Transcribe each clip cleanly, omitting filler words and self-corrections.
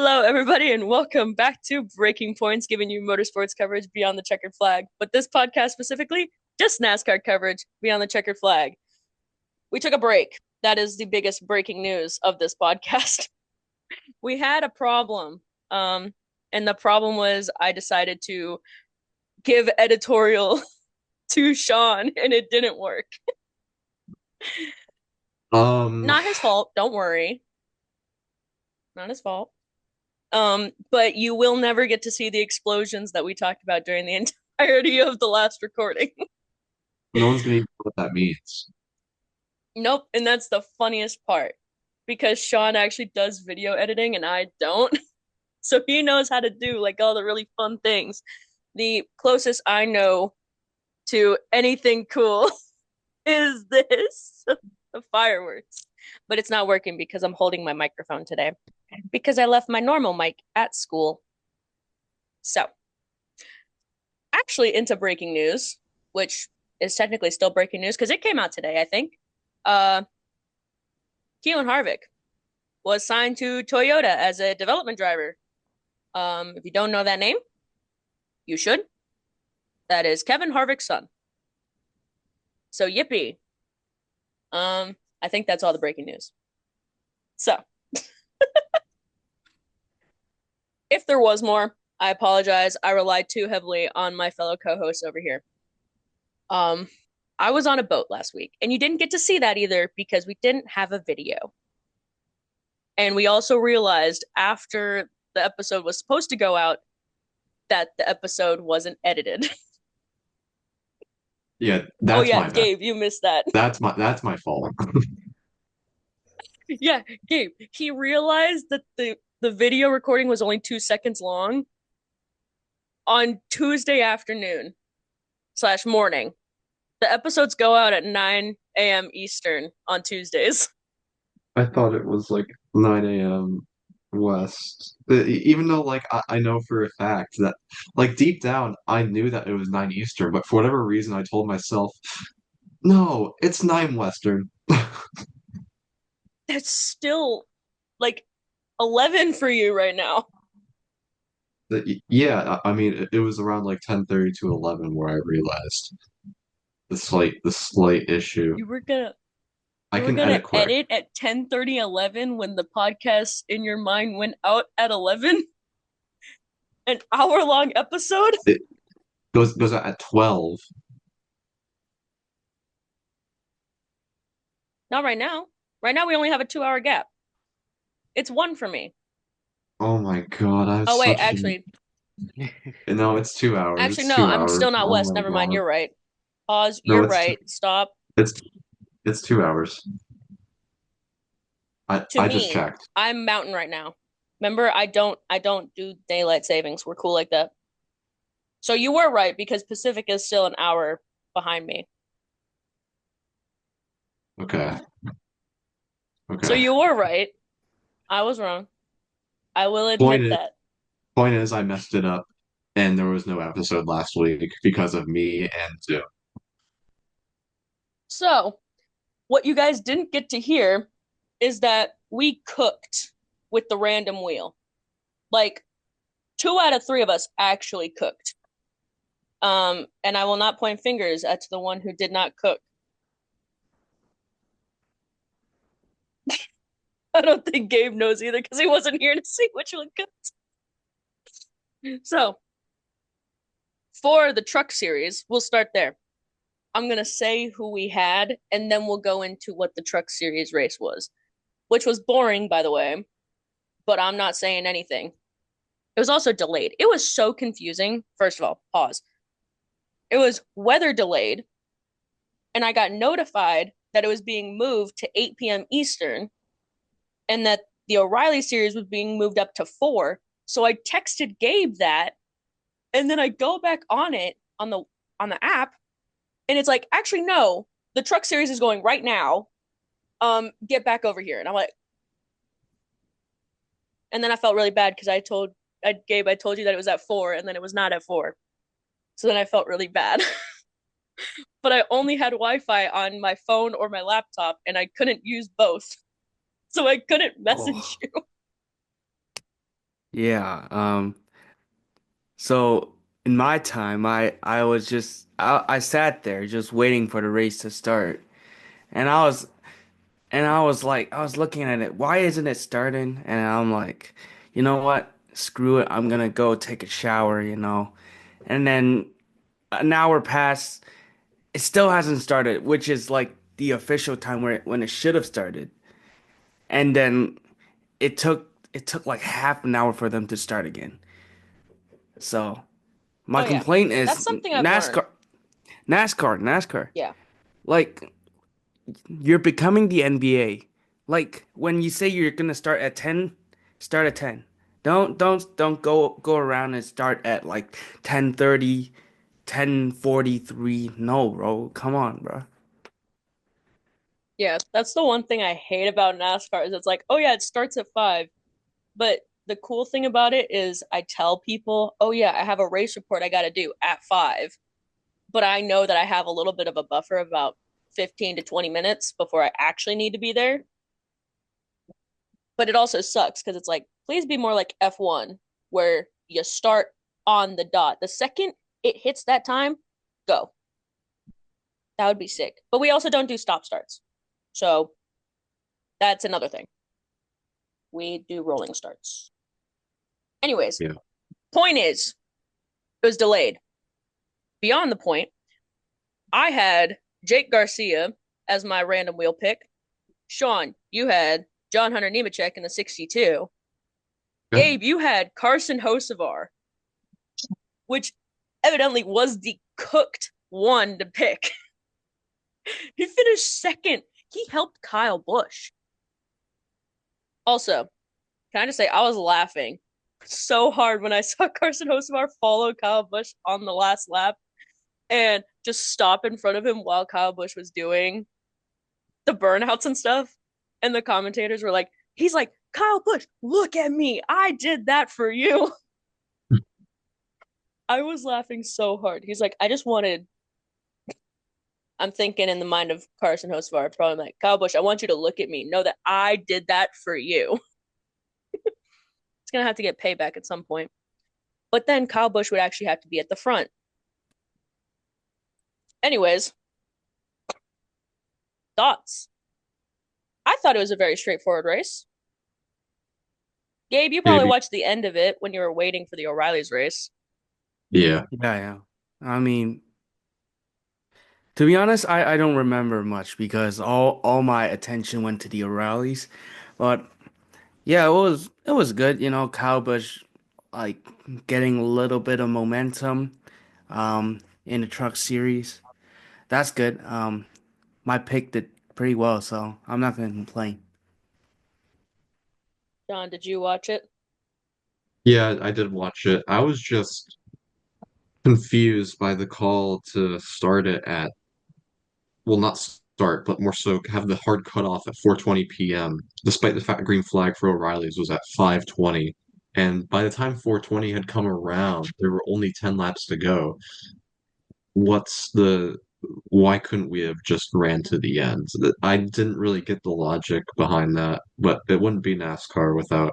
Hello, everybody, and welcome back to Breaking Points, giving you motorsports coverage beyond the checkered flag. But this podcast specifically, just NASCAR coverage beyond the checkered flag. We took a break. That is the biggest breaking news of this podcast. We had a problem, and the problem was I decided to give editorial to Sean, and it didn't work. Um, Not his fault. Don't worry. Not his fault. But you will never get to see the explosions that we talked about during the entirety of the last recording. no one's gonna even know what that means. Nope, and that's the funniest part because Sean actually does video editing and I don't. So he knows how to do like all the really fun things. The closest I know to anything cool is this the fireworks. But it's not working because I'm holding my microphone today because I left my normal mic at school. So, actually into breaking news, which is technically still breaking news because it came out today, I think. Uh Keelan Harvick was signed to Toyota as a development driver. If you don't know that name, you should. That is Kevin Harvick's son. So yippee. I think that's all the breaking news. So if there was more, I apologize. I relied too heavily on my fellow co-hosts over here. Um, I was on a boat last week, and you didn't get to see that either because we didn't have a video. And we also realized after the episode was supposed to go out that the episode wasn't edited. Yeah, Oh that's yeah, my bad. Gabe, you missed that. That's my fault. Yeah, Gabe, he realized that the video recording was only 2 seconds long on Tuesday afternoon slash morning. The episodes go out at 9 a.m. Eastern on Tuesdays. I thought it was like 9 a.m. West. Even though like I know for a fact that like deep down I knew that it was 9 Eastern, but for whatever reason I told myself, no, it's 9 Western. That's still like 11 for you right now. Yeah, I mean it was around like 10:30 to 11 where I realized the slight issue. You were gonna I you were can gonna edit quick. edit at 10:30, 11 when the podcast in your mind went out at 11? An hour long episode? It goes out at 12. Not right now. Right now we only have a 2 hour gap. It's one for me. Oh my God, I have Oh wait, such actually, no, it's 2 hours. actually It's no, two I'm hours. still not Oh west. my Never mind, God. you're right. Pause, No, you're right. Stop. it's it's 2 hours. To I just me, checked. I'm mountain right now. Remember, I don't do daylight savings. We're cool like that. So you were right because Pacific is still an hour behind me. Okay. So Okay. you were right. I was wrong. I will Point admit is, that. point is, I messed it up, and there was no episode last week because of me and Zoom. So, what you guys didn't get to hear is that we cooked with the random wheel. Like 2 out of 3 of us actually cooked. And I will not point fingers at the one who did not cook. I don't think Gabe knows either because he wasn't here to see which one cooked. So, for the truck series, we'll start there. I'm going to say who we had, and then we'll go into what the truck series race was, which was boring, by the way, but I'm not saying anything. It was also delayed. It was so confusing. First of all, pause. It was weather delayed, and I got notified that it was being moved to 8 p.m. Eastern and that the O'Reilly series was being moved up to 4. So I texted Gabe that, and then I go back on it on the app, and it's like, actually, no, the truck series is going right now. Get back over here. And I'm like, and then I felt really bad because Gabe, I told you that it was at 4, and then it was not at 4. So then I felt really bad. But I only had Wi-Fi on my phone or my laptop, and I couldn't use both. So I couldn't message Oh, you. Yeah. So in my time, I was just I sat there just waiting for the race to start, and I was like I was looking at it. Why isn't it starting? And I'm like, you know what? Screw it. I'm gonna go take a shower. And then an hour passed. It still hasn't started, which is like the official time when it should have started. And then it took like half an hour for them to start again. So my Oh yeah. complaint That's is something I've learned. NASCAR. Yeah. Like you're becoming the NBA. Like when you say you're gonna start at 10, start at 10. Don't go around and start at like 10:30, 10:43. No, bro. Come on, bro. Yeah, that's the one thing I hate about NASCAR is it's like, oh yeah, it starts at 5. But the cool thing about it is I tell people, oh yeah, I have a race report I got to do at 5. But I know that I have a little bit of a buffer about 15 to 20 minutes before I actually need to be there. But it also sucks because it's like, please be more like F1, where you start on the dot. The second it hits that time, go. That would be sick. But we also don't do stop starts. So that's another thing. We do rolling starts. Anyways, Yeah. point is, it was delayed. Beyond the point, I had Jake Garcia as my random wheel pick. Sean, you had John Hunter Nemechek in the 62. Okay. Gabe, you had Carson Hocevar, which evidently was the cooked one to pick. He finished second. He helped Kyle Busch. Also, can I just say I was laughing so hard when I saw Carson Hocevar follow Kyle Busch on the last lap and just stop in front of him while Kyle Busch was doing the burnouts and stuff. And the commentators were like, he's like, Kyle Busch, look at me. I did that for you. I was laughing so hard. He's like, I just wanted, I'm thinking in the mind of Carson Hocevar, probably like, Kyle Busch, I want you to look at me. Know that I did that for you. It's going to have to get payback at some point. But then Kyle Busch would actually have to be at the front. Anyways, thoughts. I thought it was a very straightforward race. Gabe, you probably Maybe. watched the end of it when you were waiting for the O'Reilly's race. Yeah. Yeah, yeah. I mean, to be honest, I don't remember much because all my attention went to the O'Reillys. But yeah, it was good, Kyle Busch like getting a little bit of momentum in the truck series. That's good. My pick did pretty well, so I'm not gonna complain. John, did you watch it? Yeah, I did watch it. I was just confused by the call to start it at, well, not start, but more so have the hard cutoff at 4:20 p.m., despite the fact green flag for O'Reilly's was at 5:20. And by the time 4:20 had come around, there were only 10 laps to go. What's the Why couldn't we have just ran to the end? I didn't really get the logic behind that, but it wouldn't be NASCAR without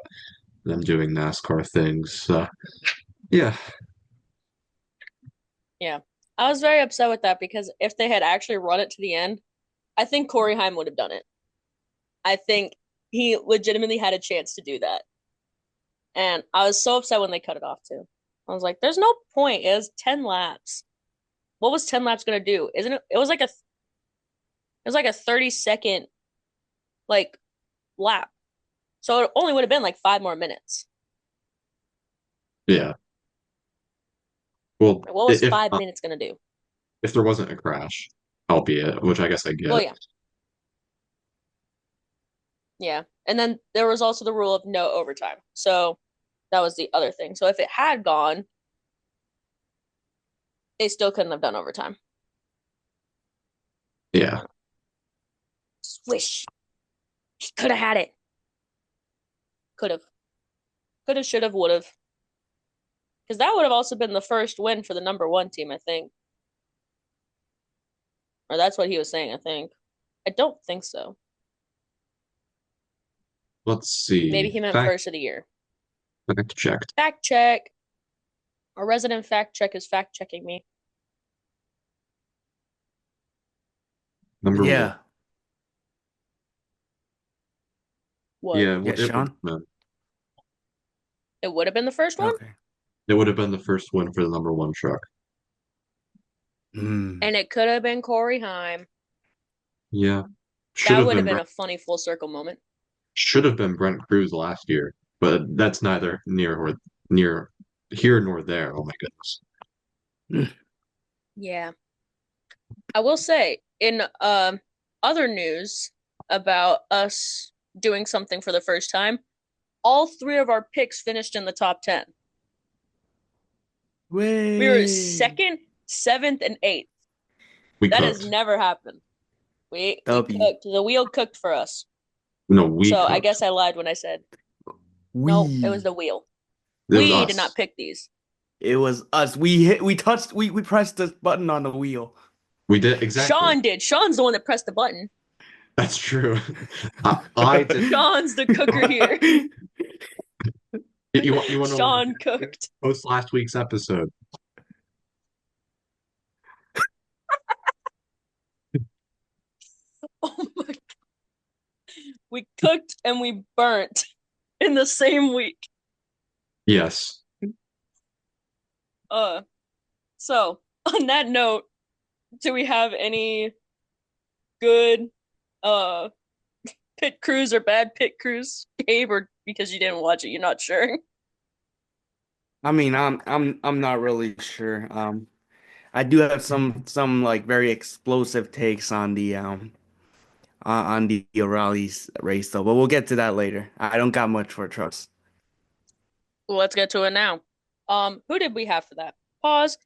them doing NASCAR things. Yeah, Yeah. I was very upset with that because if they had actually run it to the end, I think Corey Heim would have done it. I think he legitimately had a chance to do that. And I was so upset when they cut it off too. I was like, there's no point. It was 10 laps. What was 10 laps gonna do? Isn't it? It was like a 30-second like lap. So it only would have been like 5 more minutes. yeah. Well, Like, what was 5 minutes gonna do? if there wasn't a crash, albeit, which I guess I Well, get. yeah. Yeah. And then there was also the rule of no overtime. So that was the other thing. So if it had gone, they still couldn't have done overtime. Yeah, Wish he could have had it. Could have. Could have, should have, would have. Because that would have also been the first win for the number one team, I think. Or that's what he was saying, I think. I don't think so. let's see. Maybe he meant Fact, first of the year. Fact checked. Fact check. Our resident fact check is fact checking me. Number one. Yeah. What? Yeah, Yeah, it would Sean? have been. It would have been the first one, Okay. It would have been the first win for the number one truck. Mm. and it could have been Corey Heim. Yeah. Should That have would have been been Brent, a funny full circle moment. should have been Brent Cruz last year, but that's neither near here nor there. Oh my goodness. Yeah. I will say, in other news about us doing something for the first time, all three of our picks finished in the top 10. We were Way. second, seventh, and eighth. We That has cooked. never happened. We W. cooked. The wheel cooked for us. No, we So I cooked. guess I lied when I said no, it was We. the wheel. It was We did not us. pick these. It was us. We pressed the button on the wheel. We did exactly. Sean did. Sean's the one that pressed the button. That's true. I did. Sean's the cooker here. You want to know what Sean happened cooked. post last week's episode? Oh my. We cooked and we burnt in the same week. Yes. Uh, so on that note, do we have any good uh pit crews or bad pit crews, Gabe, or because you didn't watch it, you're not sure? I mean, I'm not really sure. I do have some like very explosive takes on the rallies race though, but we'll get to that later. I don't got much for trucks. Well, let's get to it now. Who did we have for that? Pause.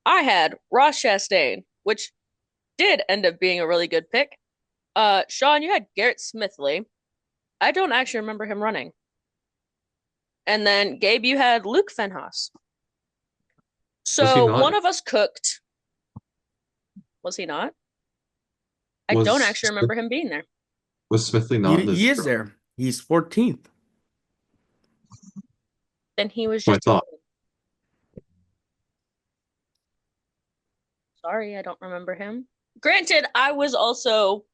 I had Ross Chastain, which did end up being a really good pick. Sean, you had Garrett Smithley. I don't actually remember him running. And then Gabe, you had Luke Fenhaas. Was he So not? one of us cooked. Was he not? I don't Was actually remember him being there. was Smithley not in this He is truck? there. He's 14th. Then he was So I just thought. sorry, I don't remember him. Granted, I was also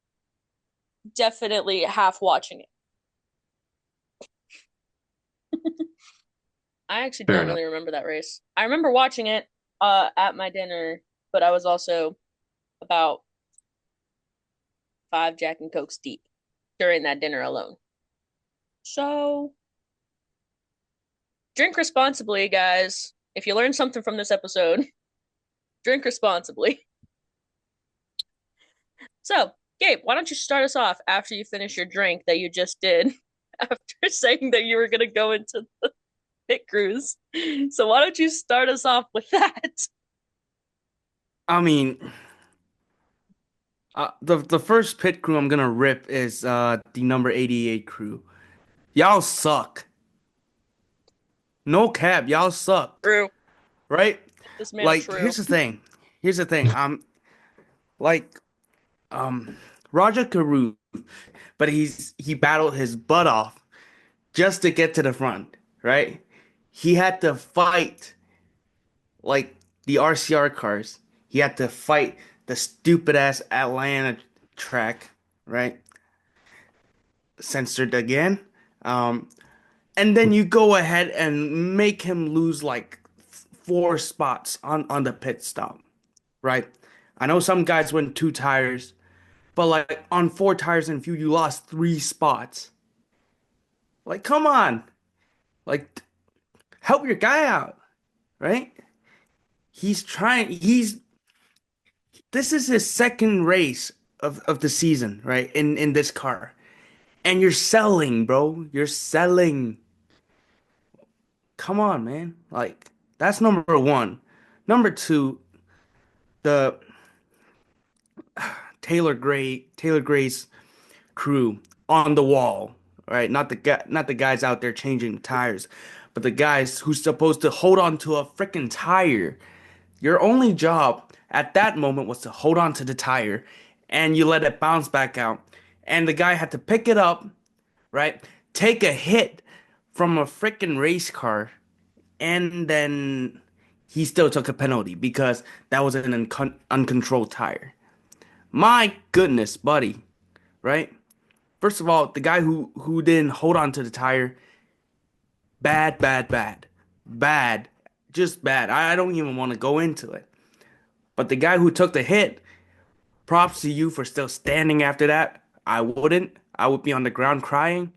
definitely half watching it. I actually Fair don't enough. really remember that race. I remember watching it at my dinner, but I was also about 5 Jack and Cokes deep during that dinner alone. So drink responsibly, guys. If you learned something from this episode, drink responsibly. So, Gabe, why don't you start us off after you finish your drink that you just did after saying that you were going to go into the pit cruise? So, why don't you start us off with that? I mean, the first pit crew I'm gonna rip is the number 88 crew. Y'all suck. No cap, y'all suck. True. Right? This man Like, true. here's the thing. Here's the thing. Like Roger Carew, but he battled his butt off just to get to the front, right? He had to fight like the RCR cars. He had to fight the stupid ass Atlanta track, right? Censored again. Um, and then you go ahead and make him lose like 4 spots on the pit stop, right? I know some guys went 2 tires, but like on 4 tires and few, you lost 3 spots. Like, come on, like help your guy out, right? He's trying. He's This is his second race of the season, right? In this car, and you're selling, bro. You're selling. Come on, man. Like that's number one. Number two, the Taylor Gray's crew on the wall, right? Not the guys out there changing tires, but the guys who's supposed to hold on to a freaking tire. Your only job at that moment was to hold on to the tire, and you let it bounce back out. And the guy had to pick it up, right? Take a hit from a freaking race car, and then he still took a penalty because that was an uncontrolled tire. My goodness, buddy, right? First of all, the guy who didn't hold on to the tire, bad, bad, bad, bad, just bad. I don't even want to go into it. But the guy who took the hit, props to you for still standing after that. I wouldn't. I would be on the ground crying.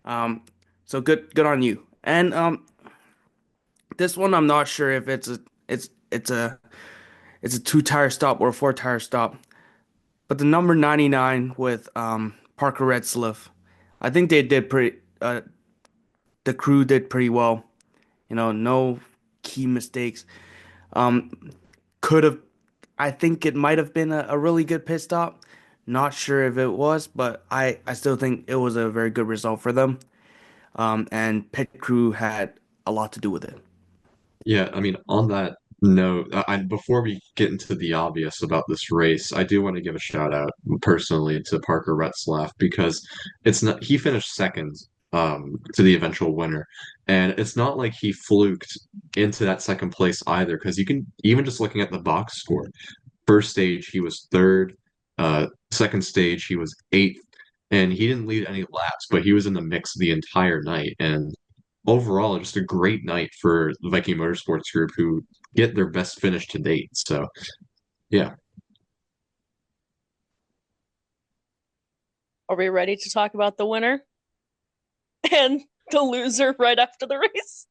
Um, so good on you. And this one I'm not sure if it's a two tire stop or a four tire stop. But the number 99 with Parker Retzlaff, I think they did pretty. The crew did pretty well. You know, no key mistakes. Um, could have. I think it might have been a really good pit stop. Not sure if it was, but I still think it was a very good result for them. And pit crew had a lot to do with it. Yeah, I mean, on that note, before we get into the obvious about this race, I do want to give a shout out personally to Parker Retzlaff because it's not he finished second to the eventual winner, and it's not like he fluked into that second place either because you can even just looking at the box score, first stage he was third, second stage he was eighth, and he didn't lead any laps, but he was in the mix the entire night and overall, just a great night for the Viking Motorsports Group who get their best finish to date. So, yeah. Are we ready to talk about the winner and the loser right after the race?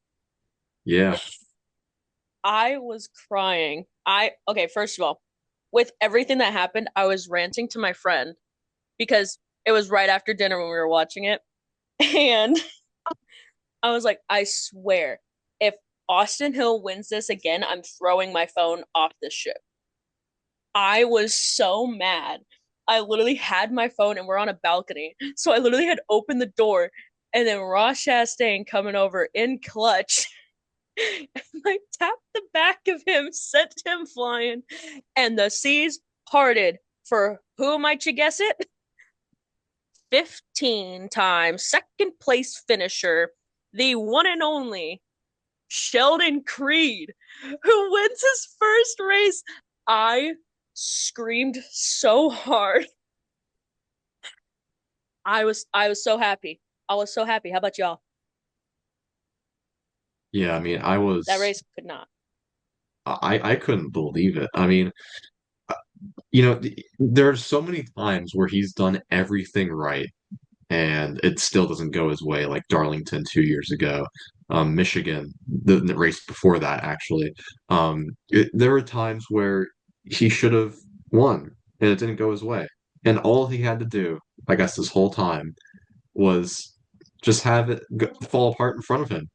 Yeah. I was crying. Okay, first of all, with everything that happened, I was ranting to my friend because it was right after dinner when we were watching it. And I was like, I swear, if Austin Hill wins this again, I'm throwing my phone off this ship. I was so mad. I literally had my phone and we're on a balcony. So I literally had opened the door and then Ross Chastain coming over in clutch and I tapped the back of him, sent him flying, and the seas parted for who might you guess it? 15 times second place finisher, the one and only Sheldon Creed, who wins his first race. I screamed so hard. I was so happy. I was so happy. How about y'all? Yeah, I mean, That race could not. I couldn't believe it. I mean, you know, there's so many times where he's done everything right and it still doesn't go his way, like Darlington 2 years ago, Michigan, the race before that, actually. There were times where he should have won and it didn't go his way. And all he had to do, I guess, this whole time was just have it fall apart in front of him.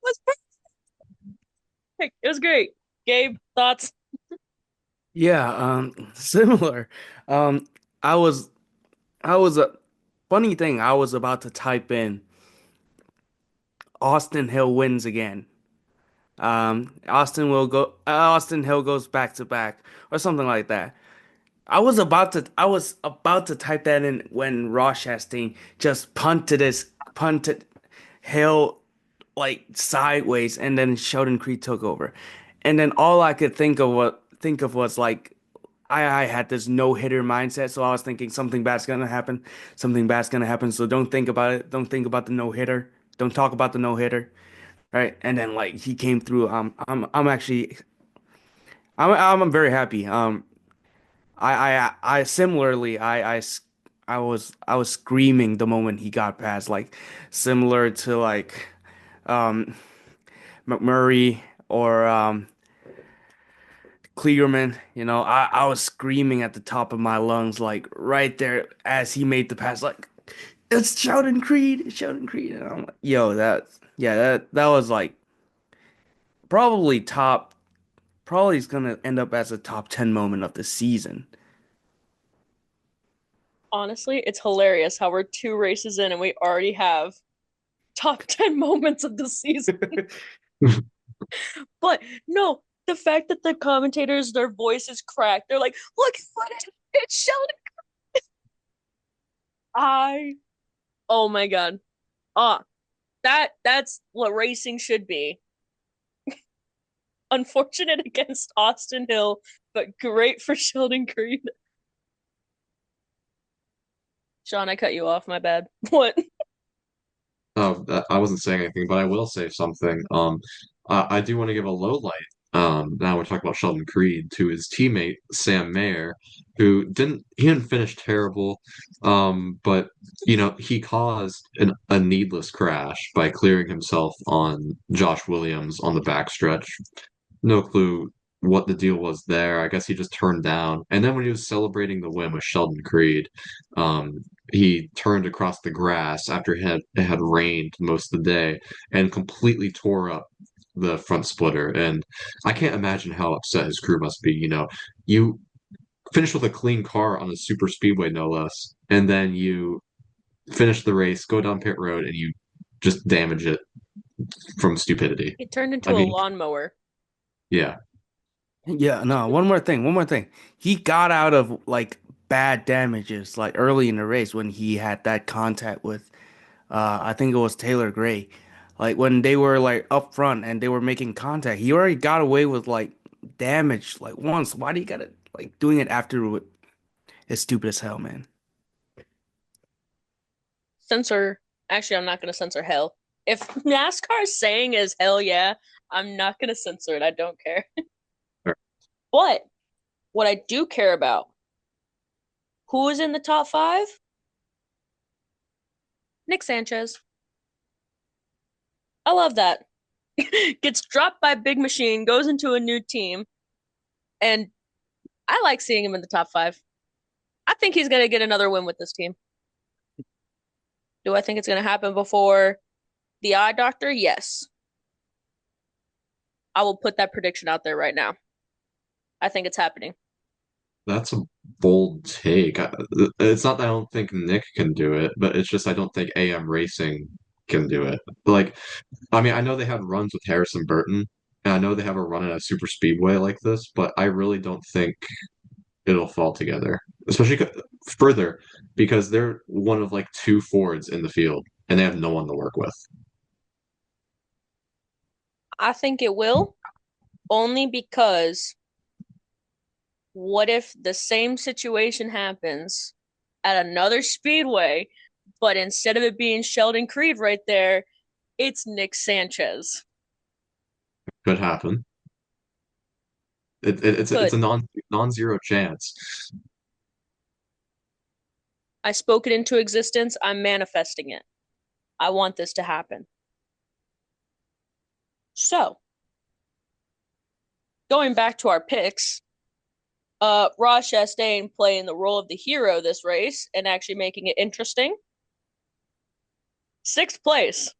It was perfect. It was great. Gabe, thoughts? Yeah, similar. Um, I was I was a funny thing. I was about to type in Austin Hill wins again. Austin Hill goes back to back or something like that. I was about to type that in when Ross Chastain just punted Hill like sideways, and then Sheldon Creed took over. And then all I could think of was like I had this no hitter mindset, so I was thinking something bad's gonna happen, something bad's gonna happen. So don't think about it. Don't think about the no hitter. Don't talk about the no hitter, right? And then like he came through. I'm actually I'm very happy. I similarly I was screaming the moment he got past, like similar to like um McMurray or Kligerman. You know, I was screaming at the top of my lungs, like right there as he made the pass, like it's Sheldon Creed, and I'm like, yo, that was like probably top, probably is gonna end up as a top 10 moment of the season. Honestly, it's hilarious how we're two races in and we already have top 10 moments of the season. But no, the fact that the commentators, their voices cracked, they're like, look what it's Sheldon. I Oh my God. Ah, that's what racing should be. Unfortunate against Austin Hill, but great for Sheldon Creed. Sean, I cut you off. My bad. What? Oh, I wasn't saying anything, but I will say something. I do want to give a low light. Now we're talking about Sheldon Creed to his teammate Sam Mayer, who didn't finish terrible, but he caused a needless crash by clearing himself on Josh Williams on the backstretch. No clue what the deal was there. I guess he just turned down. And then when he was celebrating the win with Sheldon Creed, um, he turned across the grass after it had rained most of the day and completely tore up the front splitter. And I can't imagine how upset his crew must be. You finish with a clean car on a super speedway, no less, and then you finish the race, go down pit road, and you just damage it from stupidity. He turned I into a mean, lawnmower. yeah. Yeah, no, one more thing. He got out of like bad damages like early in the race when he had that contact with I think it was Taylor Gray. Like when they were like up front and they were making contact, he already got away with like damage like once. Why do you gotta like doing it after is stupid as hell, man. Censor. Actually, I'm not going to censor hell. If NASCAR is saying is hell yeah, I'm not going to censor it. I don't care. But what I do care about, who is in the top five? Nick Sanchez. I love that. Gets dropped by Big Machine, goes into a new team, and I like seeing him in the top five. I think he's going to get another win with this team. Do I think it's going to happen before the eye doctor? Yes. I will put that prediction out there right now. I think it's happening. That's a bold take. It's not that I don't think Nick can do it, but it's just I don't think AM Racing can do it. Like, I mean, I know they had runs with Harrison Burton, and I know they have a run at a super speedway like this, but I really don't think it'll fall together, especially further because they're one of like two Fords in the field, and they have no one to work with. I think it will, only because what if the same situation happens at another speedway, but instead of it being Sheldon Creed right there, it's Nick Sanchez? Could happen. It's a Could. non-zero chance. I spoke it into existence. I'm manifesting it. I want this to happen. So, going back to our picks, Ross Chastain playing the role of the hero this race and actually making it interesting. Sixth place.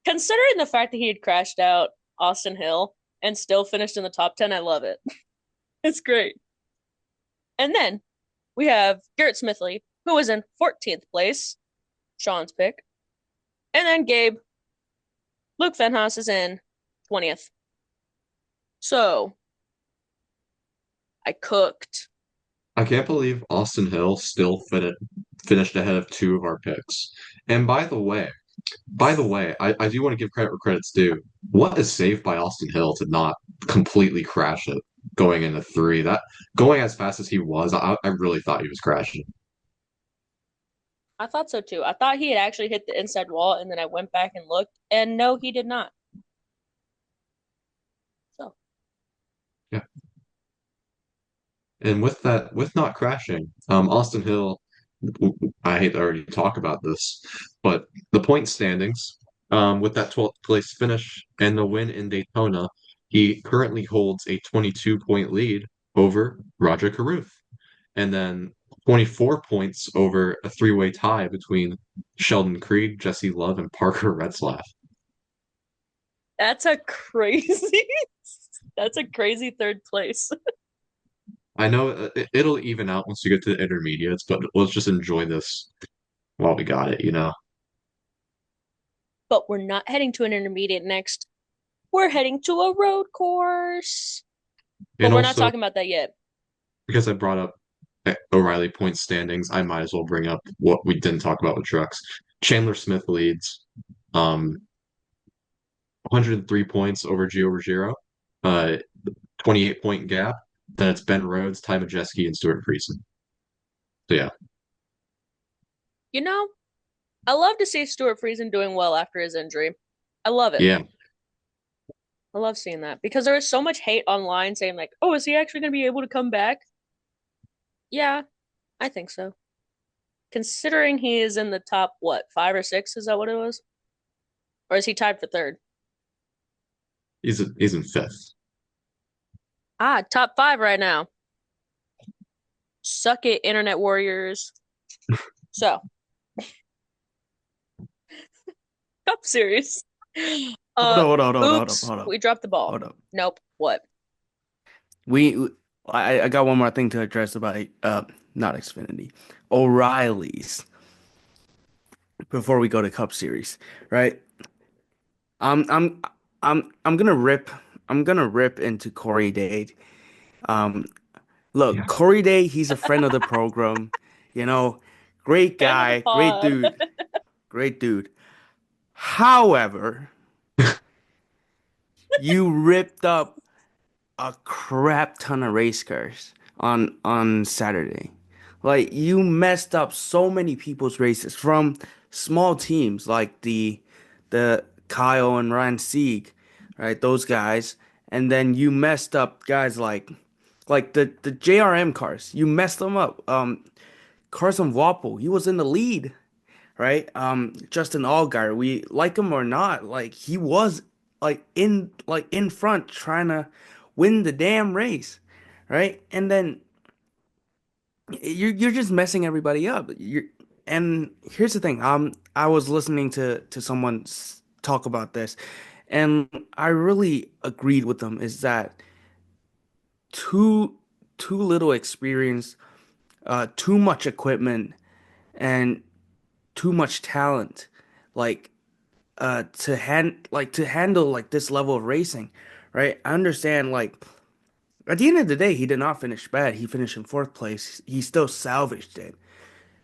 Considering the fact that he had crashed out Austin Hill and still finished in the top 10, I love it. It's great. And then we have Garrett Smithley, who was in 14th place, Sean's pick. And then Gabe, Luke Fenhaus is in 20th. So I cooked. I can't believe Austin Hill still finished ahead of two of our picks. And by the way, I do want to give credit where credit's due. What a save by Austin Hill to not completely crash it going into three. That going as fast as he was, I really thought he was crashing. I thought so too. I thought he had actually hit the inside wall, and then I went back and looked, and no, he did not. So Yeah. And with not crashing, Austin Hill, I hate to already talk about this, but the point standings, with that 12th place finish and the win in Daytona, he currently holds a 22-point lead over Roger Carruth, and then 24 points over a three-way tie between Sheldon Creed, Jesse Love, and Parker Retzlaff. that's a crazy, that's a crazy third place. I know it'll even out once you get to the intermediates, but let's just enjoy this while we got it. But we're not heading to an intermediate next. We're heading to a road course. But And we're not also, talking about that yet. because I brought up O'Reilly point standings, I might as well bring up what we didn't talk about with trucks. Chandler Smith leads. 103 points over Gio Ruggiero. 28-point gap. Then it's Ben Rhodes, Ty Majeski, and Stuart Friesen. So yeah. You know, I love to see Stuart Friesen doing well after his injury. I love it. Yeah. I love seeing that because there is so much hate online saying like, "Oh, is he actually going to be able to come back?" Yeah, I think so. Considering he is in the top, what, 5 or 6? Is that what it was? Or is he tied for third? He's in fifth. Ah, top 5 right now. Suck it, Internet Warriors. So, Cup Series. Hold up, hold up, hold up, hold up, Oops, hold up, we dropped the ball. hold up. Nope. What? We, I got one more thing to address about not Xfinity, O'Reilly's before we go to Cup Series, right? I'm I'm I'm gonna rip into Corey Day. Um, Look, Yeah. Corey Day, he's a friend of the program, you know, great Fan of the guy, pod. great dude. However, you ripped up a crap ton of race cars on Saturday. Like you messed up so many people's races from small teams like the Kyle and Ryan Sieg, right? Those guys, and then you messed up guys like the JRM cars. You messed them up. Carson Wappel, he was in the lead, right? Justin Allgaier, we like him or not, like he was like in front trying to win the damn race, right? And then you're just messing everybody up. And here's the thing. I was listening to someone talk about this, and I really agreed with them. Is that too too little experience, too much equipment, and too much talent, like to handle like this level of racing, right? I understand like at the end of the day, he did not finish bad. He finished in fourth place. He still salvaged it.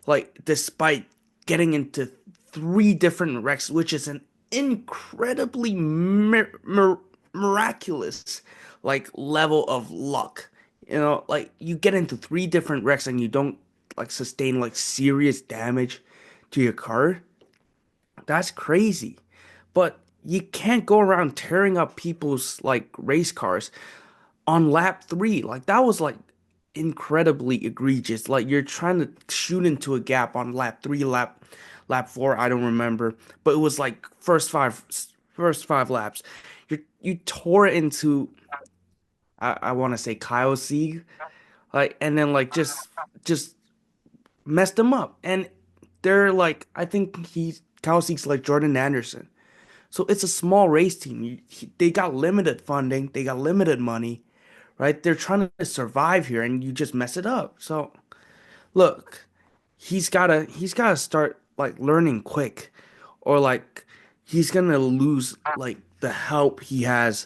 Like despite getting into three different wrecks, which is an incredibly miraculous like level of luck. You know, like you get into three different wrecks and you don't like sustain like serious damage to your car. That's crazy. But you can't go around tearing up people's like race cars on lap three. Like that was like incredibly egregious. Like you're trying to shoot into a gap on lap three, lap four, I don't remember. But it was like first five laps. You tore it into I want to say Kyle Sieg. Like and then like just messed them up. And they're like I think he's Kyle Sieg's like Jordan Anderson. So it's a small race team. They got limited funding, they got limited money, right? They're trying to survive here, and you just mess it up. So look, he's gotta start like learning quick, or like he's gonna lose like the help he has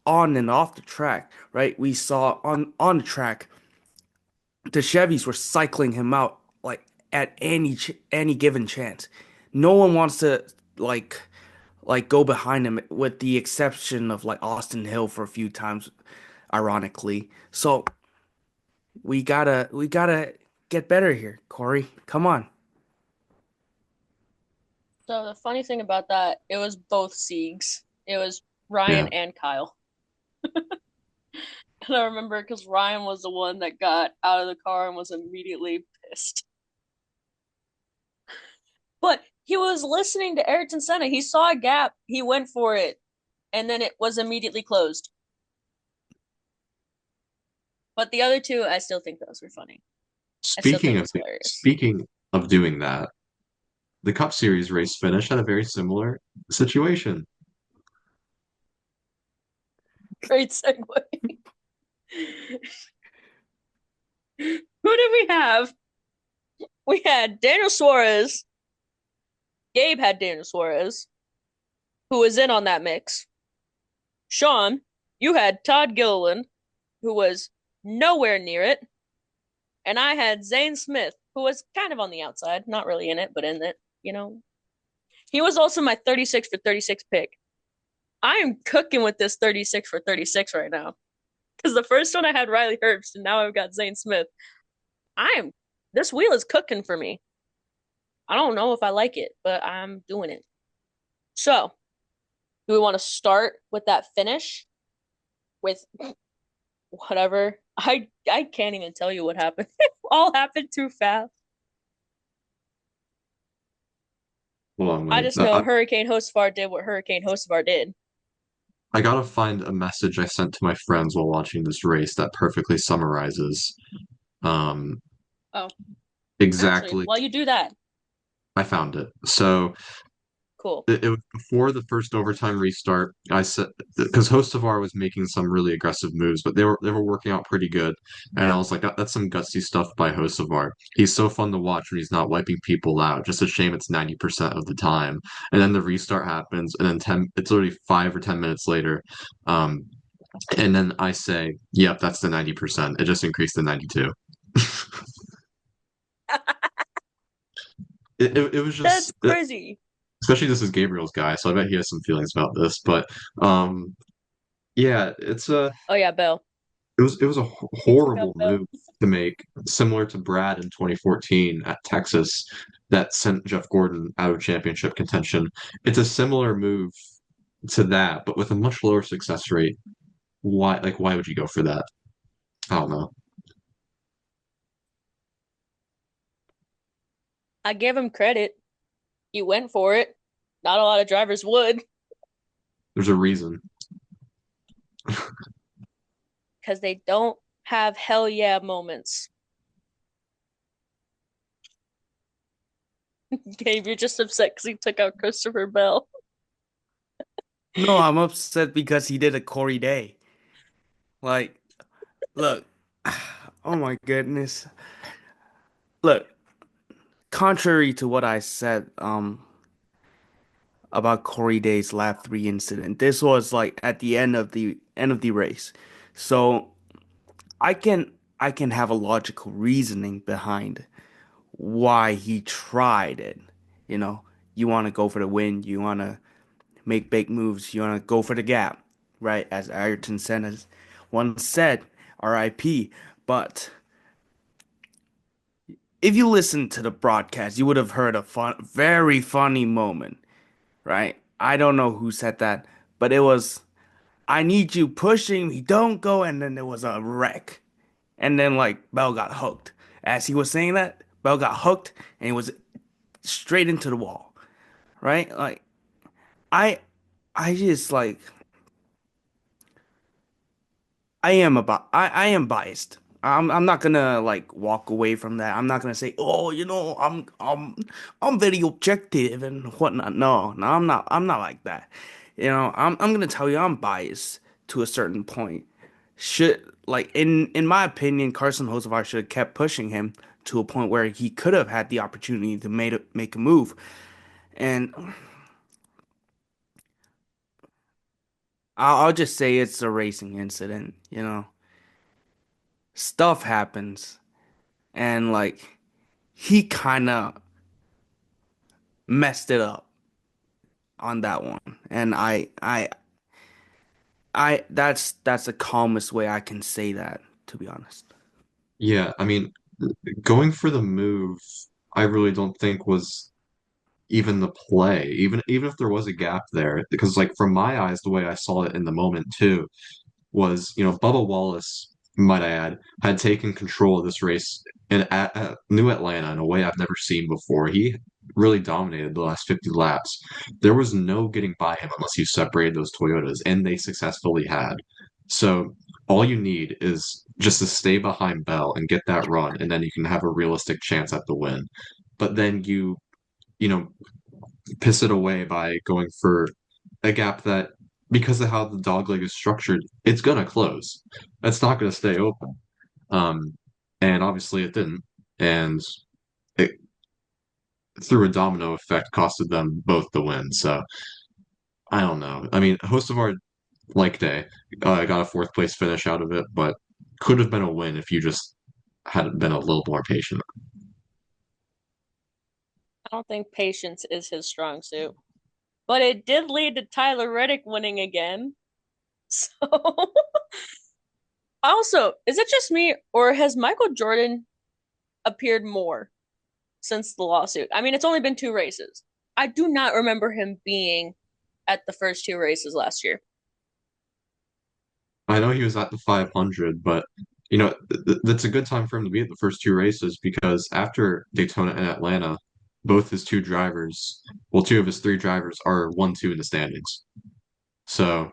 on and off the track, right? We saw on the track the Chevys were cycling him out like at any given chance. No one wants to like go behind him with the exception of like Austin Hill for a few times, ironically. So we gotta get better here, Corey. Come on. So the funny thing about that, it was both Siegs. It was Ryan Yeah. and Kyle. And I remember because Ryan was the one that got out of the car and was immediately pissed. But he was listening to Ayrton Senna. He saw a gap, he went for it, and then it was immediately closed. But the other two, I still think those were funny. I still Speaking think it of was hilarious. speaking of doing that, the Cup Series race finish had a very similar situation. Great segue. Who did we have? We had Daniel Suarez. Gabe had Daniel Suarez, who was in on that mix. Sean, you had Todd Gilliland, who was nowhere near it. And I had Zane Smith, who was kind of on the outside, not really in it, but in it, you know. He was also my 36 for 36 pick. I am cooking with this 36 for 36 right now. Because the first one I had Riley Herbst, and now I've got Zane Smith. I am this wheel is cooking for me. I don't know if I like it, but I'm doing it. So, do we want to start with that finish with whatever? I can't even tell you what happened. All happened too fast. Hold on, I wait. just know Hurricane Hocevar did what Hurricane Hocevar did. I gotta find a message I sent to my friends while watching this race that perfectly summarizes um Oh, actually, exactly. while you do that, I found it. So cool. it was before the first overtime restart. I said because Hostevar was making some really aggressive moves, but they were working out pretty good. And I was like, that's some gutsy stuff by Hostevar. He's so fun to watch when he's not wiping people out. Just a shame it's 90% of the time. And then the restart happens, and then it's already 5 or 10 minutes later. Um, and then I say, yep, that's the 90%. It just increased to 92. It was That's just crazy. especially this is Gabriel's guy, so I bet he has some feelings about this. But um yeah, Oh yeah, Bell. it was a He took horrible out Bell. move to make, similar to Brad in 2014 at Texas that sent Jeff Gordon out of championship contention. It's a similar move to that, but with a much lower success rate. Why would you go for that? I don't know. I give him credit. He went for it. Not a lot of drivers would There's a reason. because they don't have hell yeah moments. Gabe, you're just upset because he took out Christopher Bell. No, I'm upset because he did a Corey Day. Like, look, oh my goodness. Look, contrary to what I said, about Corey Day's lap three incident, this was like at the end of the race. So I can I can have a logical reasoning behind why he tried it. You know, you want to go for the win, you want to make big moves, you want to go for the gap, right? As Ayrton Senna once said, R.I.P. But if you listen to the broadcast, you would have heard a very funny moment, right? I don't know who said that, but it was, I need you pushing me, don't go, and then there was a wreck. And then like Bell got hooked. As he was saying that, Bell got hooked and he was straight into the wall, right? Like I I just like I am biased. I'm not gonna like walk away from that. I'm not gonna say, oh, I'm very objective and whatnot. No, I'm not like that. I'm gonna tell you I'm biased to a certain point. Should like in my opinion, Carson Hocevar should have kept pushing him to a point where he could have had the opportunity to make a move. And I'll just say it's a racing incident. Stuff happens. And like he kind of messed it up on that one. And that's the calmest way I can say that, to be honest. Yeah, I mean, going for the move, I really don't think was even the play, even if there was a gap there, because like from my eyes, the way I saw it in the moment too, was, Bubba Wallace, might I add, had taken control of this race at New Atlanta in a way I've never seen before. He really dominated the last 50 laps. There was no getting by him unless you separated those Toyotas, and they successfully had. So all you need is just to stay behind Bell and get that run, and then you can have a realistic chance at the win. But then you know, piss it away by going for a gap that, because of how the dogleg is structured, it's gonna close. It's not gonna stay open. Um, and obviously it didn't. And it, through a domino effect, costed them both the win. So I don't know. I mean, host of our like day got a fourth place finish out of it, but could have been a win if you just had been a little more patient. I don't think patience is his strong suit. but it did lead to Tyler Reddick winning again. So, also, is it just me or has Michael Jordan appeared more since the lawsuit? I mean, it's only been two races. I do not remember him being at the first two races last year. I know he was at the 500, but that's a good time for him to be at the first two races because after Daytona and Atlanta, both his two drivers, well, two of his three drivers are 1-2 in the standings. So,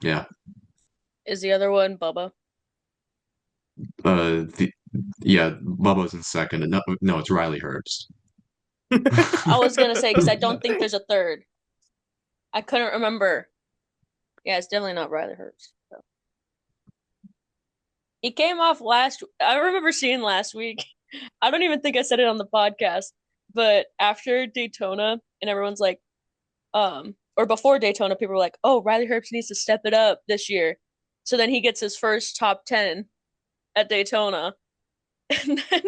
yeah, Is the other one Bubba? the yeah, Bubba's in second, and no, it's Riley Herbst. I was gonna say because I don't think there's a third. I couldn't remember. Yeah, it's definitely not Riley Herbst. So. He came off last. I remember seeing last week. I don't even think I said it on the podcast, but after Daytona, and everyone's like, or before Daytona, people were like, "Oh, Riley Herbst needs to step it up this year." So then he gets his first top 10 at Daytona, and then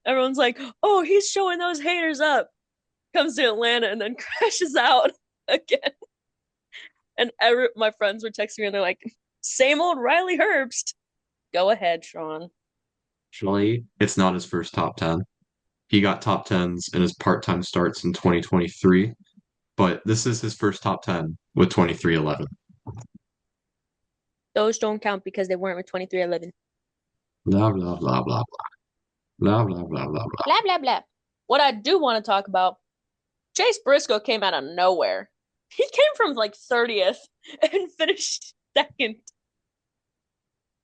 everyone's like, "Oh, he's showing those haters up." Comes to Atlanta and then crashes out again. And my friends were texting me and they're like, "Same old Riley Herbst." Go ahead, Sean. Actually, it's not his first top 10. He got top 10s in his part-time starts in 2023, but this is his first top 10 with 2311. Those don't count because they weren't with 2311. Blah blah blah blah blah blah blah blah blah. Blah, blah, blah. What I do want to talk about, Chase Briscoe came out of nowhere. He came from like 30th and finished second.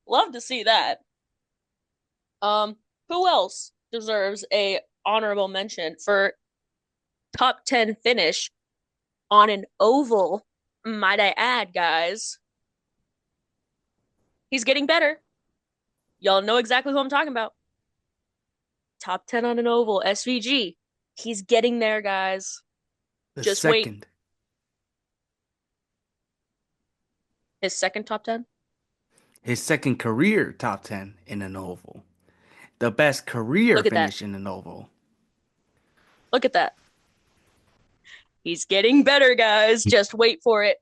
Love to see that. Who else deserves a honorable mention for top 10 finish on an oval? Might I add, guys? He's getting better. Y'all know exactly who I'm talking about. Top 10 on an oval, SVG. He's getting there, guys. The Just wait. second, His second top 10? his second career top 10 in an oval. The best career Look at that. finish in an oval. Look at that. He's getting better, guys. Just wait for it.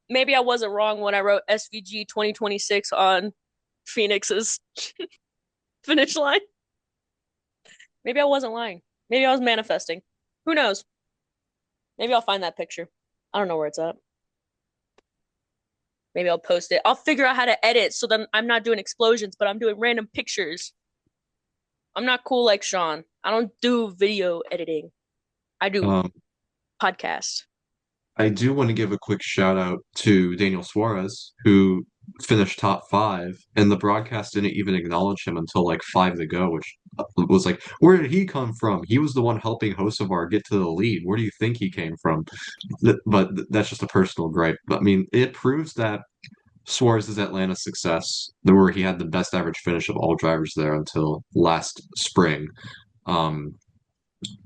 Maybe I wasn't wrong when I wrote SVG 2026 on Phoenix's finish line. Maybe I wasn't lying. Maybe I was manifesting. Who knows? Maybe I'll find that picture. I don't know where it's at. Maybe I'll post it. I'll figure out how to edit so then I'm not doing explosions, but I'm doing random pictures. I'm not cool like Sean. I don't do video editing. I do Um, podcasts. I do want to give a quick shout out to Daniel Suarez, who finished top five, and the broadcast didn't even acknowledge him until like five to go, which was like, where did he come from? He was the one helping Hocevar get to the lead. Where do you think he came from? But that's just a personal gripe. But I mean, it proves that Suarez's Atlanta success, where he had the best average finish of all drivers there until last spring, um,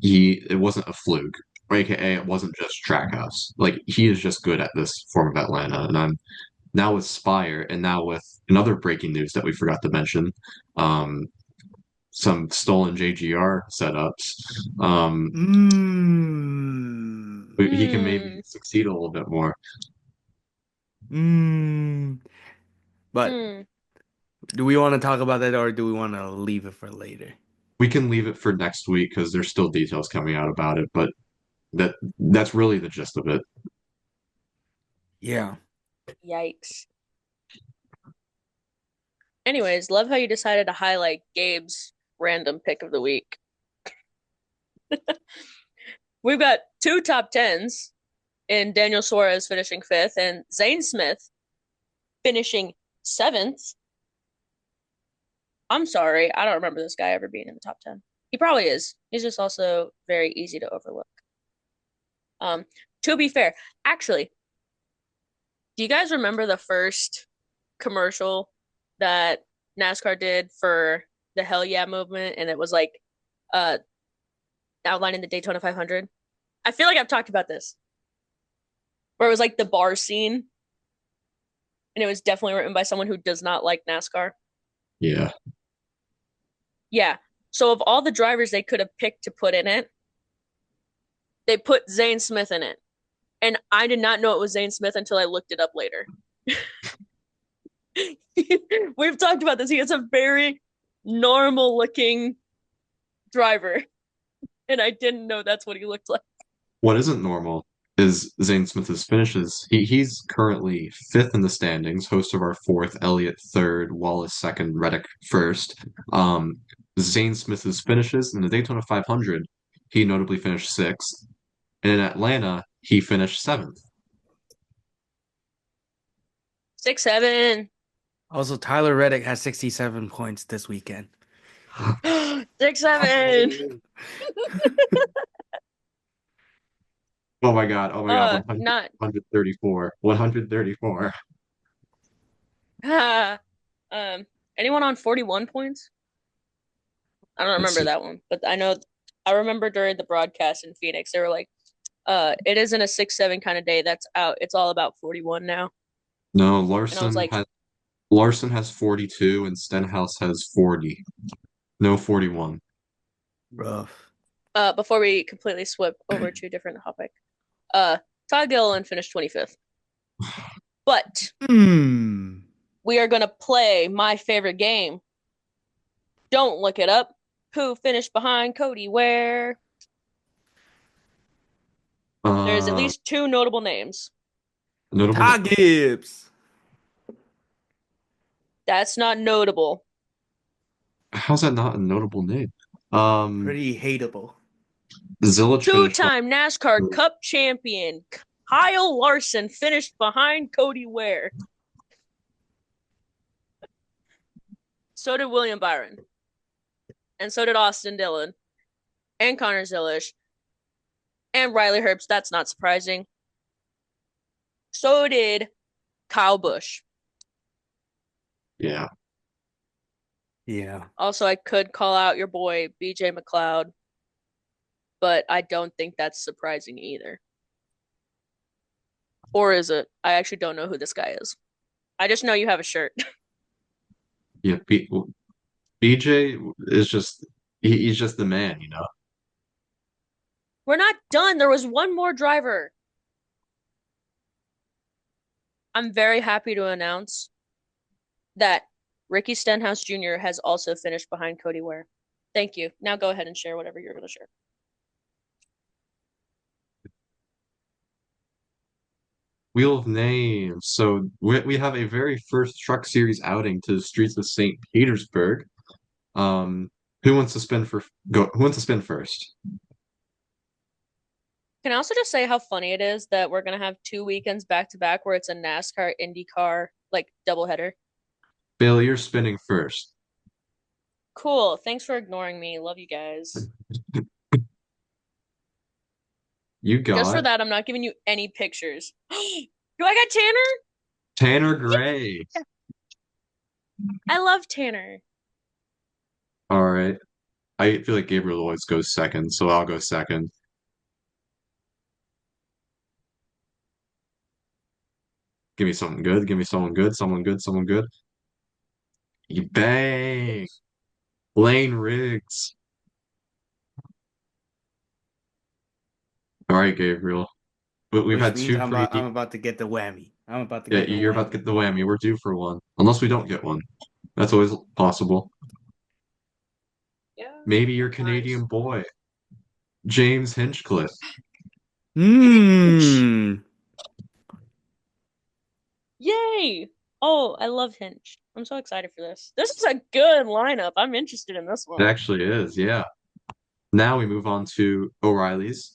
it wasn't a fluke, or AKA it wasn't just Trackhouse. Like he is just good at this form of Atlanta, and I'm now with Spire, and now with another breaking news that we forgot to mention, um, some stolen JGR setups. Mmm. He can maybe Hmm. succeed a little bit more. Mmm. But Hmm. do we want to talk about that or do we want to leave it for later? We can leave it for next week because there's still details coming out about it, but that's really the gist of it. Yeah. Yikes. Anyways, love how you decided to highlight Gabe's random pick of the week. We've got two top tens in Daniel Suarez finishing fifth and Zane Smith finishing seventh. I'm sorry, I don't remember this guy ever being in the top 10. He probably is. He's just also very easy to overlook. Um, to be fair, actually, do you guys remember the first commercial that NASCAR did for the Hell Yeah movement? And it was like uh outlining the Daytona 500. I feel like I've talked about this, where it was like the bar scene, and it was definitely written by someone who does not like NASCAR. Yeah. Yeah. So of all the drivers they could have picked to put in it, They put Zane Smith in it. And I did not know it was Zane Smith until I looked it up later. We've talked about this. He is a very normal looking driver. And I didn't know that's what he looked like. What isn't normal is Zane Smith's finishes. He's currently fifth in the standings, host of our fourth, Elliott third, Wallace second, Reddick first. Um, Zane Smith's finishes in the Daytona 500, he notably finished sixth, and in Atlanta, he finished seventh. 6'7". Also, Tyler Reddick has 67 points this weekend. 6'7". Oh my God! Oh my God! 100, Not 134, 134. um anyone on 41 points? I don't Let's remember see. that one, but I remember during the broadcast in Phoenix, they were like, it isn't a 6'7" kind of day. That's out. It's all about 41 now. No, And I was like, Larson has 42 and Stenhouse has 40. No 41. Rough. before we completely swip over to a different topic, Todd Gilliland finished 25th. But Hmm. we are gonna play my favorite game. Don't look it up. Who finished behind Cody Ware? There's at Uh, least two notable names. Notable Ty name. Gibbs. That's not notable. How's that not a notable name? Um, Pretty hateable. Zilic finished Two-time NASCAR Cup champion Kyle Larson finished behind Cody Ware. So did William Byron. And so did Austin Dillon. And Connor Zilisch. And Riley Herbst. That's not surprising. So did Kyle Busch. Yeah. Yeah. Also, I could call out your boy BJ McLeod, but I don't think that's surprising either. Or is it? I actually don't know who this guy is. I just know you have a shirt. Yeah. BJ is just he's just the man, you know. We're not done. There was one more driver. I'm very happy to announce that Ricky Stenhouse Jr. has also finished behind Cody Ware. Thank you. Now go ahead and share whatever you're going to share. Wheel of Names. So we have a very first Truck Series outing to the streets of St. Petersburg. Who wants to spin for go? Who wants to spin first? Can I also just say how funny it is that we're going to have 2 weekends back to back where it's a NASCAR IndyCar like doubleheader? Bailey, you're spinning first. Cool. Thanks for ignoring me. Love you guys. You Just for got that, I'm not giving you any pictures. Do I got Tanner? Tanner Gray. I love Tanner. All right. I feel like Gabriel always goes second, so I'll go second. Give me something good. Give me someone good. Someone good. Someone good. You bang. Lane Riggs. All right, Gabriel. But we've Which had means two pretty. I'm about to get the whammy. I'm about to Yeah, get the you're about to whammy. get the whammy. We're due for one. Unless we don't get one. That's always possible. Yeah, Maybe your that's Canadian nice. boy, James Hinchcliffe. Mmm. Yay! Oh, I love Hinch. I'm so excited for this. This is a good lineup. I'm interested in this It one. actually is, yeah. Now we move on to O'Reilly's.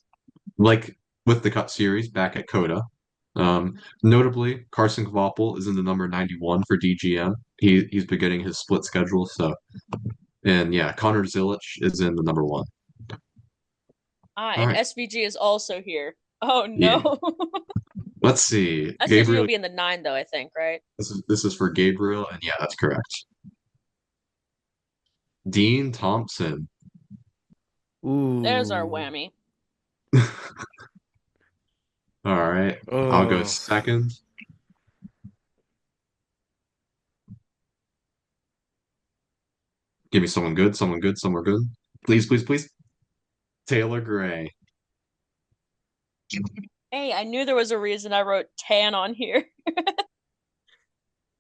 Like with the Cup Series back at Cota. Notably, Carson Kvapil is in the number 91 for DGM. He's beginning his split schedule, so and yeah, Connor Zilic is in the number one. All And right. SVG is also here. Oh Yeah. no. Let's see. SVG will Gabriel, be in the 9 though, I think, right? this is for Gabriel, and yeah, that's correct. Dean Thompson. There's our Ooh. whammy. All right. I'll go Oh. second. Give me someone good, someone good, someone good. Please, please, please. Taylor Gray. Hey, I knew there was a reason I wrote tan on here.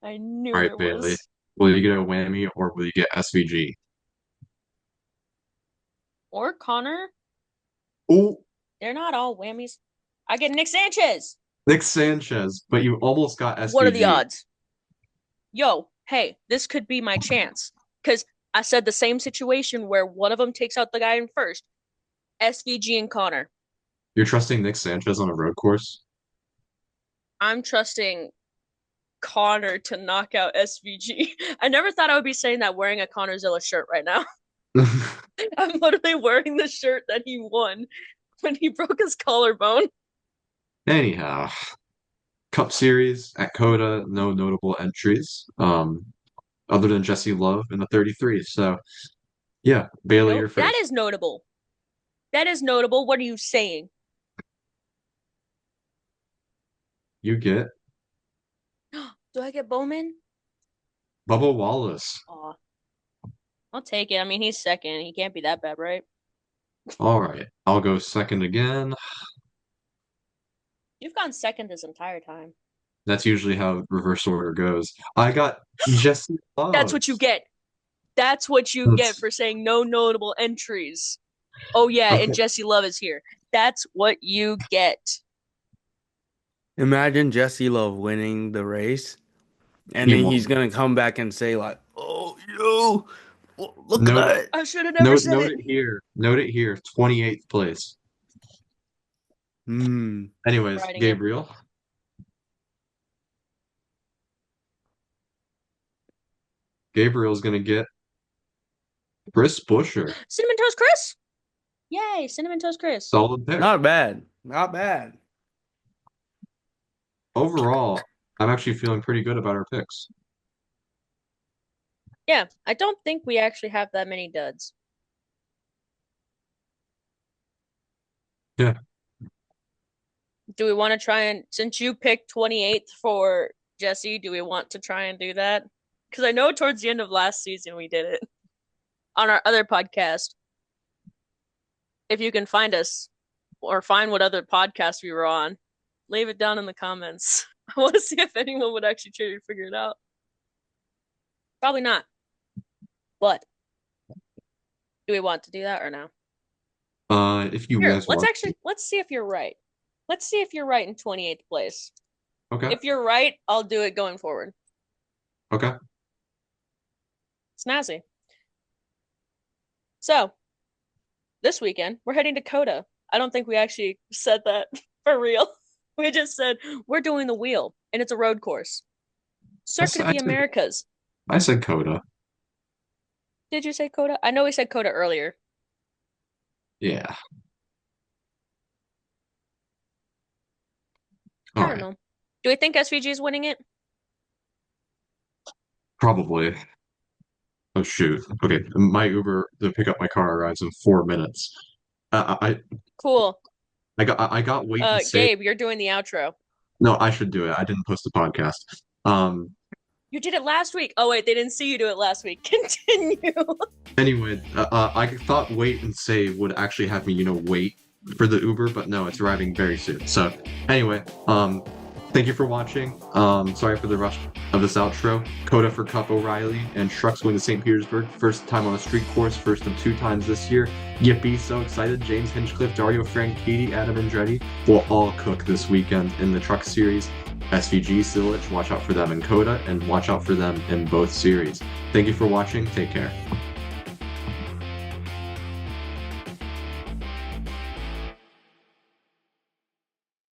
I All knew right, there Bailey. was. Will you get a whammy or will you get SVG? Or Connor. Oh, They're not all whammies. I get Nick Sanchez. Nick Sanchez, but you almost got What are the SVG. odds? Yo, hey, this could be my chance. Because I said the same situation where one of them takes out the guy in first. SVG and Connor. You're trusting Nick Sanchez on a road course? I'm trusting Connor to knock out SVG. I never thought I would be saying that wearing a Connorzilla shirt right now. I'm literally wearing the shirt that he won when he broke his collarbone. Anyhow, Cup Series at Cota, no notable entries, other than Jesse Love in the 33. So, yeah, Bailey, you're Nope, that first. is notable. That is notable. What are you saying? You get Do I get Bowman? Bubba Wallace. Aw, I'll take it. I mean, he's second. He can't be that bad, right? All right, I'll go second again. You've gone second this entire time. That's usually how reverse order goes. I got Jesse That's Love. what you get. That's what you get That's for saying no notable entries. Oh yeah, and okay. Jesse Love is here. That's what you get. Imagine Jesse Love winning the race, and He then he's won. gonna come back and say like, "Oh, look at Note it. that." I should have never said Note it. it here. Note it here. 28th place. Hmm. Anyways, Writing it. Gabriel. Gabriel's gonna get Chris Buescher. Cinnamon Toast Chris. Yay, Cinnamon Toast Chris. Solid pick. Not bad. Not bad. Overall, I'm actually feeling pretty good about our picks. Yeah, I don't think we actually have that many duds. Yeah. Do we want to try and, since you picked 28th for Jesse, do we want to try and do that? Because I know towards the end of last season we did it on our other podcast. If you can find us or find what other podcast we were on, leave it down in the comments. I want to see if anyone would actually try to figure it out. Probably not. But do we want to do that or no? If you Here, guys want. let's see if you're right. Let's see if you're right in 28th place. Okay. If you're right, I'll do it going forward. Okay. Snazzy. So, this weekend, we're heading to Cota. I don't think we actually said that for real. We just said we're doing the wheel, and it's a road course. I Circuit said, of I the said, Americas. I said Coda. Did you say Cota? I know we said Cota earlier. Yeah. I All don't right. know. Do we think SVG is winning it? Probably. Oh shoot. Okay. My Uber to pick up my car arrives in 4 minutes. I Cool. I got wait and say. Gabe, you're doing the outro. No, I should do it. I didn't post the podcast. You did it last week. Oh wait, they didn't see you do it last week. Continue. Anyway, I thought wait and save would actually have me, wait for the Uber, but no, it's arriving very soon. So anyway, thank you for watching. Sorry for the rush of this outro. Coda for Cup O'Reilly and Trucks going to St. Petersburg. First time on a street course, first of 2 times this year. Yippee, so excited. James Hinchcliffe, Dario Franchitti, Adam Andretti will all cook this weekend in the Truck Series. SVG, Silich, watch out for them in Coda, and watch out for them in both series. Thank you for watching. Take care.